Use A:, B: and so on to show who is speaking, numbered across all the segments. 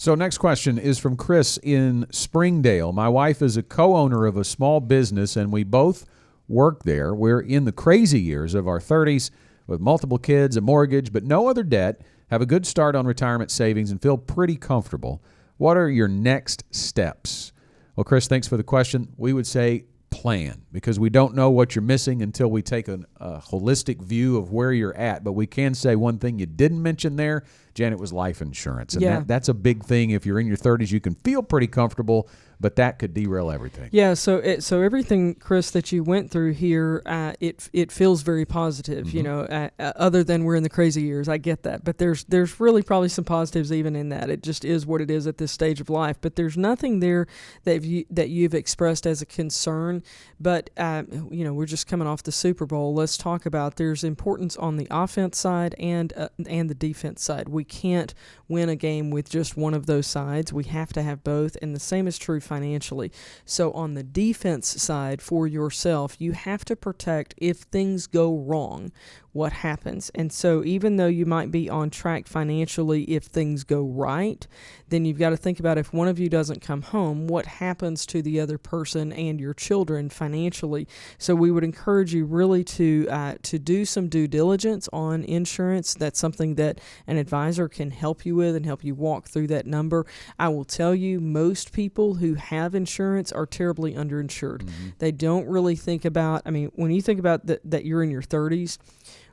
A: So next question is from Chris in Springdale. My wife is a co-owner of a small business, and we both work there. We're in the crazy years of our 30s with multiple kids, a mortgage, but no other debt, have a good start on retirement savings, and feel pretty comfortable. What are your next steps? Well, Chris, thanks for the question. We would say plan, because we don't know what you're missing until we take a holistic view of where you're at. But we can say one thing you didn't mention there, Janet, was life insurance. And that's a big thing. If you're in your 30s, you can feel pretty comfortable, but that could derail everything.
B: Yeah, so everything, Chris, that you went through here, it feels very positive, other than we're in the crazy years. I get that. But there's really probably some positives even in that. It just is what it is at this stage of life. But there's nothing there that you've expressed as a concern. But, we're just coming off the Super Bowl. Let's talk about there's importance on the offense side and the defense side. We can't win a game with just one of those sides. We have to have both, and the same is true financially. So on the defense side for yourself, you have to protect if things go wrong, what happens. And so even though you might be on track financially, if things go right, then you've got to think about if one of you doesn't come home, what happens to the other person and your children financially. So we would encourage you really to do some due diligence on insurance. That's something that an advisor can help you with and help you walk through that number. I will tell you, most people who have insurance are terribly underinsured. Mm-hmm. They don't really think about, when you think about that you're in your 30s,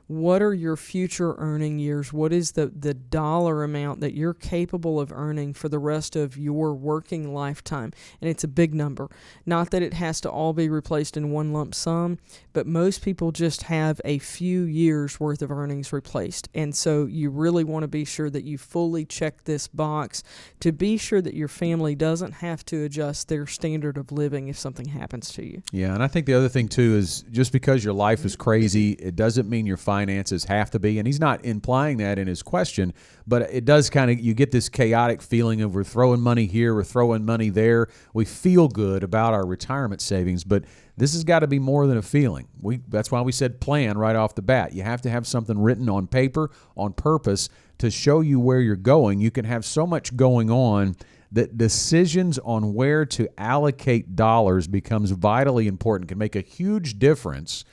B: what are your future earning years? What is the dollar amount that you're capable of earning for the rest of your working lifetime? And it's a big number. Not that it has to all be replaced in one lump sum, but most people just have a few years worth of earnings replaced. And so you really want to be sure that you fully check this box to be sure that your family doesn't have to adjust their standard of living if something happens to you.
A: Yeah, and I think the other thing too is just because your life is crazy, it doesn't mean your finances have to be, and he's not implying that in his question, but it does you get this chaotic feeling of we're throwing money here, we're throwing money there. We feel good about our retirement savings, but this has got to be more than a feeling. That's why we said plan right off the bat. You have to have something written on paper, on purpose, to show you where you're going. You can have so much going on that decisions on where to allocate dollars becomes vitally important, can make a huge difference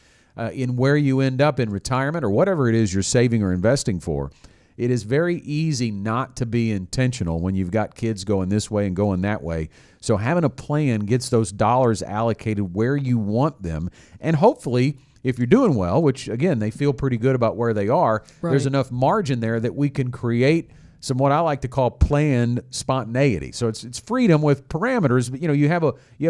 A: in where you end up in retirement or whatever it is you're saving or investing for. It is very easy not to be intentional when you've got kids going this way and going that way. So having a plan gets those dollars allocated where you want them. And hopefully, if you're doing well, which again, they feel pretty good about where they are, right, there's enough margin there that we can create some what I like to call planned spontaneity. So it's freedom with parameters, but you have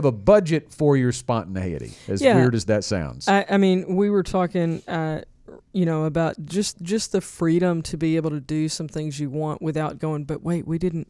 A: a budget for your spontaneity. As weird as that sounds.
B: We were talking about just the freedom to be able to do some things you want without going, but wait, we didn't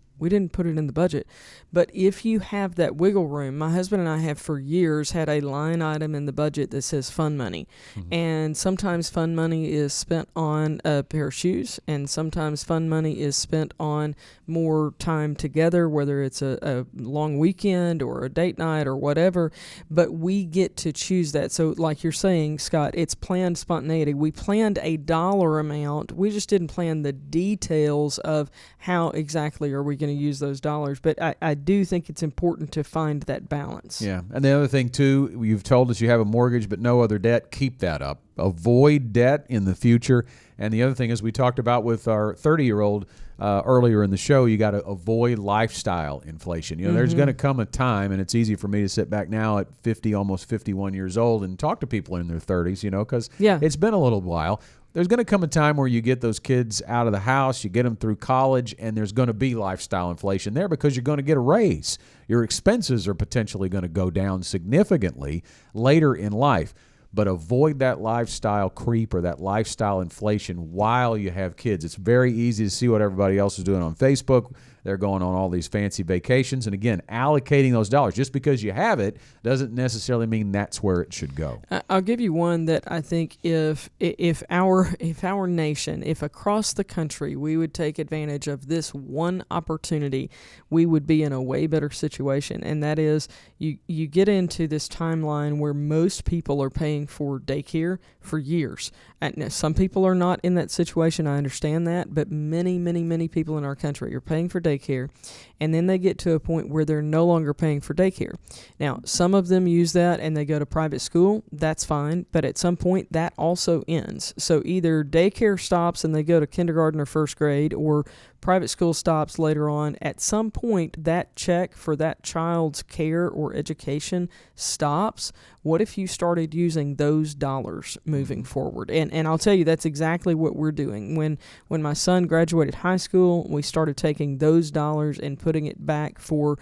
B: put it in the budget. But if you have that wiggle room, my husband and I have for years had a line item in the budget that says fun money. Mm-hmm. And sometimes fun money is spent on a pair of shoes, and sometimes fun money is spent on more time together, whether it's a long weekend or a date night or whatever. But we get to choose that. So like you're saying, Scott, it's planned spontaneity. We planned a dollar amount. We just didn't plan the details of how exactly are we going to use those dollars. But I do think it's important to find that balance.
A: Yeah. And the other thing, too, you've told us you have a mortgage but no other debt. Keep that up. Avoid debt in the future. And the other thing is we talked about with our 30-year-old earlier in the show, you got to avoid lifestyle inflation. There's going to come a time, and it's easy for me to sit back now at 50, almost 51 years old and talk to people in their 30s, because it's been a little while. There's going to come a time where you get those kids out of the house, you get them through college, and there's going to be lifestyle inflation there because you're going to get a raise. Your expenses are potentially going to go down significantly later in life. But avoid that lifestyle creep or that lifestyle inflation while you have kids. It's very easy to see what everybody else is doing on Facebook. They're going on all these fancy vacations. And again, allocating those dollars, just because you have it doesn't necessarily mean that's where it should go.
B: I'll give you one that I think if our nation, if across the country we would take advantage of this one opportunity, we would be in a way better situation. And that is you get into this timeline where most people are paying for daycare for years. And some people are not in that situation. I understand that. But many, many, many people in our country are paying for daycare daycare, and then they get to a point where they're no longer paying for daycare. Now, some of them use that and they go to private school. That's fine, but at some point that also ends. So either daycare stops and they go to kindergarten or first grade, or private school stops later on. At some point, that check for that child's care or education stops. What if you started using those dollars moving forward? And I'll tell you, that's exactly what we're doing. When my son graduated high school, we started taking those dollars and putting it back for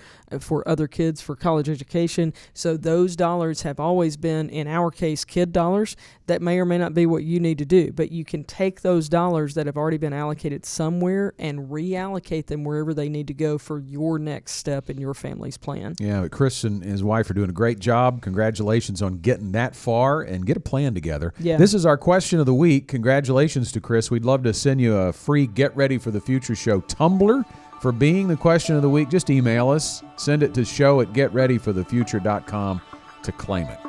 B: other kids for college education. So those dollars have always been, in our case, kid dollars. That may or may not be what you need to do, but you can take those dollars that have already been allocated somewhere and reallocate them wherever they need to go for your next step in your family's plan.
A: Yeah, but Chris and his wife are doing a great job. Congratulations on getting that far, and get a plan together.
B: Yeah.
A: This is our question of the week. Congratulations to Chris. We'd love to send you a free Get Ready for the Future Show tumbler for being the question of the week. Just email us. Send it to show@getreadyforthefuture.com to claim it.